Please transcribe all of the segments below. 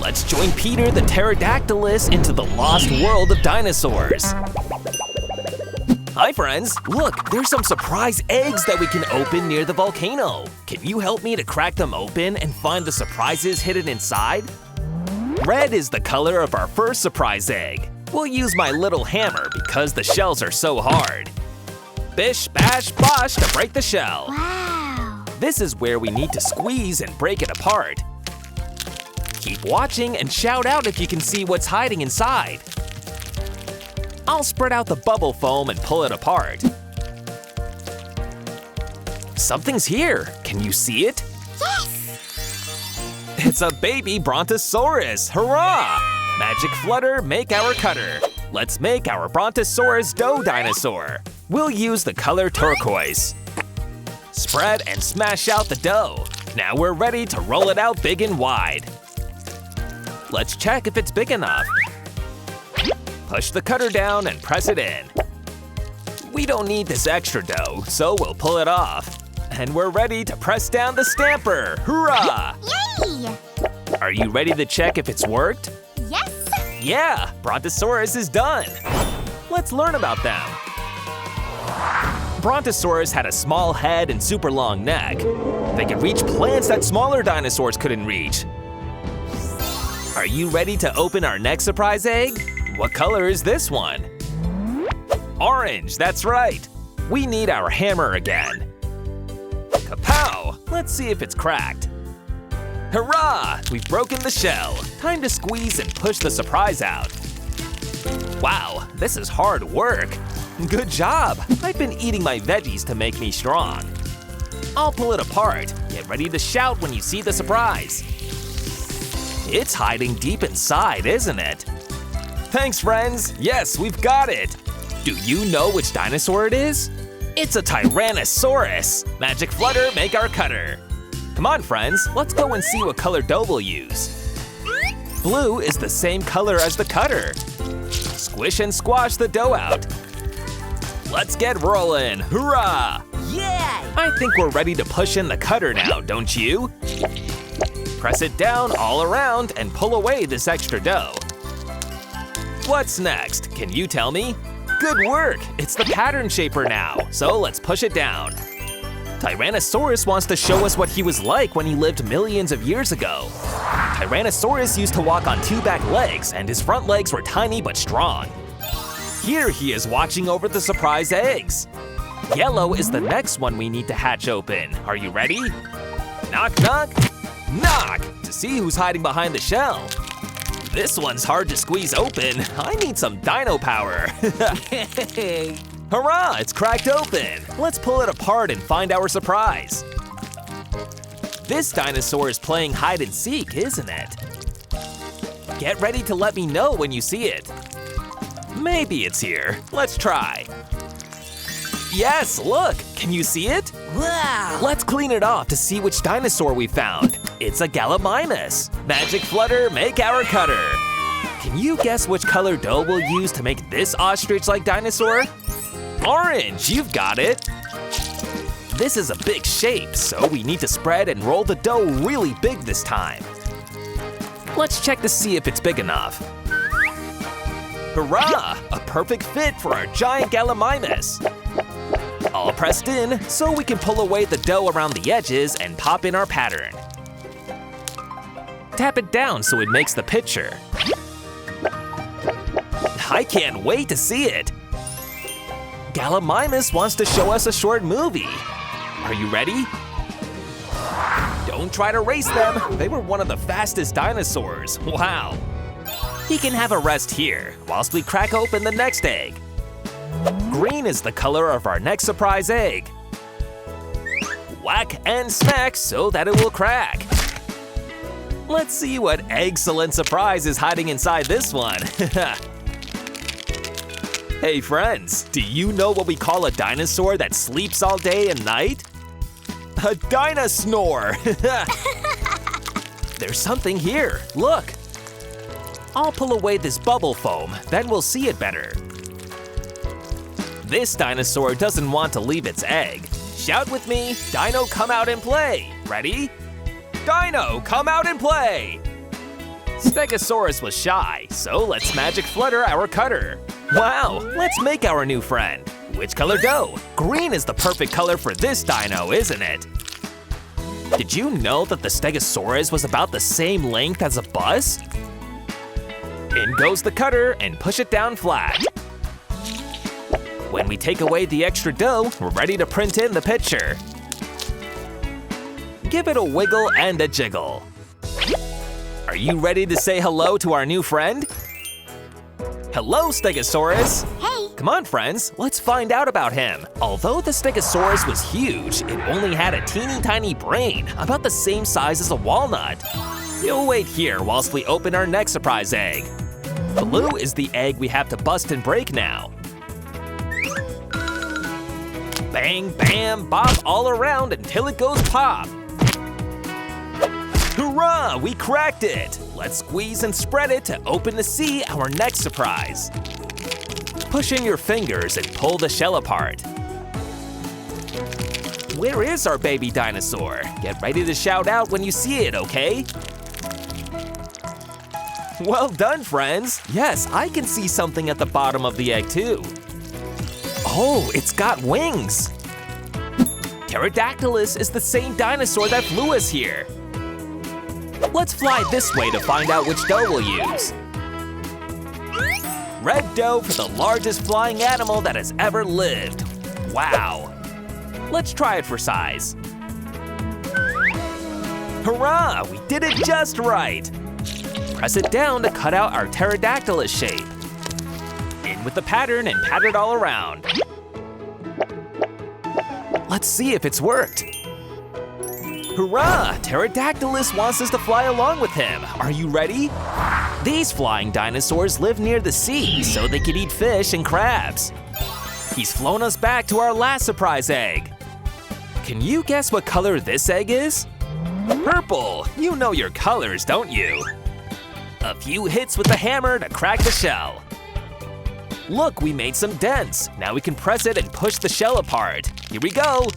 Let's join Peter the pterodactylus into the lost world of dinosaurs. Hi friends, look, there's some surprise eggs that we can open near the volcano. Can you help me to crack them open and find the surprises hidden inside? Red is the color of our first surprise egg. We'll use my little hammer because the shells are so hard. Bish, bash, bosh to break the shell. Wow! This is where we need to squeeze and break it apart. Keep watching and shout out if you can see what's hiding inside. I'll spread out the bubble foam and pull it apart. Something's here. Can you see it? Yes! It's a baby brontosaurus. Hurrah! Magic flutter, make our cutter. Let's make our brontosaurus dough dinosaur. We'll use the color turquoise. Spread and smash out the dough. Now we're ready to roll it out big and wide. Let's check if it's big enough. Push the cutter down and press it in. We don't need this extra dough, so we'll pull it off. And we're ready to press down the stamper. Hurrah! Yay! Are you ready to check if it's worked? Yes! Yeah, Brontosaurus is done. Let's learn about them. Brontosaurus had a small head and super long neck. They could reach plants that smaller dinosaurs couldn't reach. Are you ready to open our next surprise egg? What color is this one? Orange, that's right. We need our hammer again. Kapow! Let's see if it's cracked. Hurrah! We've broken the shell. Time to squeeze and push the surprise out. Wow, this is hard work. Good job! I've been eating my veggies to make me strong. I'll pull it apart. Get ready to shout when you see the surprise. It's hiding deep inside, isn't it? Thanks, friends! Yes, we've got it! Do you know which dinosaur it is? It's a Tyrannosaurus! Magic flutter, make our cutter! Come on, friends, let's go and see what color dough we'll use. Blue is the same color as the cutter. Squish and squash the dough out. Let's get rolling! Hurrah! Yeah! I think we're ready to push in the cutter now, don't you? Press it down all around and pull away this extra dough. What's next? Can you tell me? Good work! It's the pattern shaper now, so let's push it down. Tyrannosaurus wants to show us what he was like when he lived millions of years ago. Tyrannosaurus used to walk on two back legs, and his front legs were tiny but strong. Here he is watching over the surprise eggs. Yellow is the next one we need to hatch open. Are you ready? Knock, knock, knock! To see who's hiding behind the shell. This one's hard to squeeze open. I need some dino power. Hurrah, it's cracked open. Let's pull it apart and find our surprise. This dinosaur is playing hide and seek, isn't it? Get ready to let me know when you see it. Maybe it's here. Let's try. Yes, look, can you see it? Wow! Let's clean it off to see which dinosaur we found. It's a Gallimimus. Magic flutter, make our cutter. Can you guess which color dough we'll use to make this ostrich-like dinosaur? Orange, you've got it. This is a big shape, so we need to spread and roll the dough really big this time. Let's check to see if it's big enough. Hurrah! A perfect fit for our giant Gallimimus. All pressed in, so we can pull away the dough around the edges and pop in our pattern. Tap it down so it makes the picture. I can't wait to see it. Gallimimus wants to show us a short movie. Are you ready? Don't try to race them. They were one of the fastest dinosaurs. Wow. He can have a rest here whilst we crack open the next egg. Green is the color of our next surprise egg. Whack and smack so that it will crack. Let's see what excellent surprise is hiding inside this one. Hey friends, do you know what we call a dinosaur that sleeps all day and night? A dinosaur! There's something here, look. I'll pull away this bubble foam, then we'll see it better. This dinosaur doesn't want to leave its egg. Shout with me, Dino, come out and play. Ready? Dino, come out and play! Stegosaurus was shy, so let's magic flutter our cutter. Wow, let's make our new friend. Which color go? Green is the perfect color for this dino, isn't it? Did you know that the Stegosaurus was about the same length as a bus? In goes the cutter and push it down flat. When we take away the extra dough, we're ready to print in the picture. Give it a wiggle and a jiggle. Are you ready to say hello to our new friend? Hello, Stegosaurus! Hey! Come on, friends, let's find out about him. Although the Stegosaurus was huge, it only had a teeny tiny brain, about the same size as a walnut. You'll wait here whilst we open our next surprise egg. Blue is the egg we have to bust and break now. Bang, bam, bop all around until it goes pop. Hurrah, we cracked it! Let's squeeze and spread it to open to see our next surprise. Push in your fingers and pull the shell apart. Where is our baby dinosaur? Get ready to shout out when you see it, okay? Well done, friends! Yes, I can see something at the bottom of the egg too. Oh, it's got wings! Pterodactylus is the same dinosaur that flew us here. Let's fly this way to find out which dough we'll use. Red dough for the largest flying animal that has ever lived. Wow! Let's try it for size. Hurrah! We did it just right! Press it down to cut out our pterodactylus shape. In with the pattern and pat it all around. Let's see if it's worked. Hurrah! Pterodactylus wants us to fly along with him. Are you ready? These flying dinosaurs live near the sea, so they can eat fish and crabs. He's flown us back to our last surprise egg. Can you guess what color this egg is? Purple! You know your colors, don't you? A few hits with the hammer to crack the shell. Look, we made some dents. Now we can press it and push the shell apart. Here we go.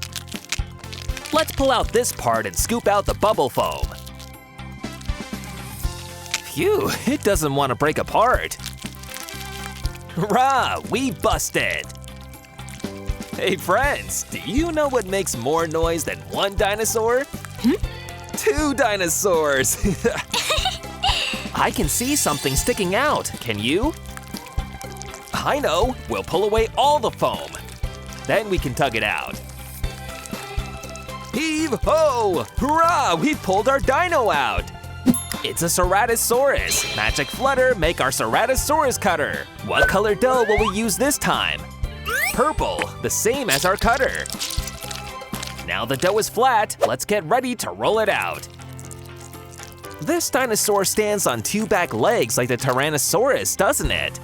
Let's pull out this part and scoop out the bubble foam. Phew, it doesn't want to break apart. Hurrah, we busted! Hey friends, do you know what makes more noise than one dinosaur? Two dinosaurs! I can see something sticking out, can you? I know, we'll pull away all the foam. Then we can tug it out. Heave-ho! Hurrah, we pulled our dino out! It's a Ceratosaurus. Magic flutter, make our Ceratosaurus cutter. What color dough will we use this time? Purple, the same as our cutter. Now the dough is flat, let's get ready to roll it out. This dinosaur stands on two back legs like the Tyrannosaurus, doesn't it?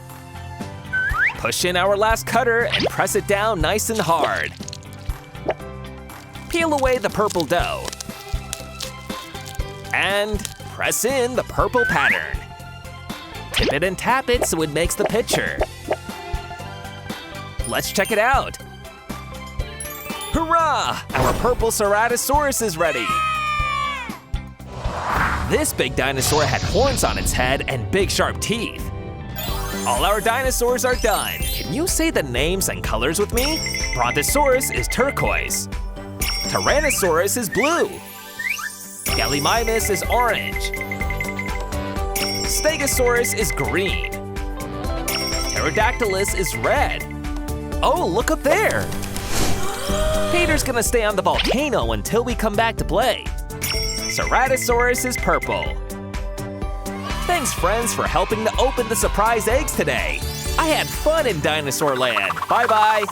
Push in our last cutter and press it down nice and hard. Peel away the purple dough. And press in the purple pattern. Tip it and tap it so it makes the picture. Let's check it out. Hurrah! Our purple Ceratosaurus is ready. This big dinosaur had horns on its head and big sharp teeth. All our dinosaurs are done. Can you say the names and colors with me? Brontosaurus is turquoise. Tyrannosaurus is blue. Gallimimus is orange. Stegosaurus is green. Pterodactylus is red. Oh, look up there. Peter's gonna stay on the volcano until we come back to play. Ceratosaurus is purple. Thanks, friends, for helping to open the surprise eggs today. I had fun in Dinosaur Land. Bye-bye.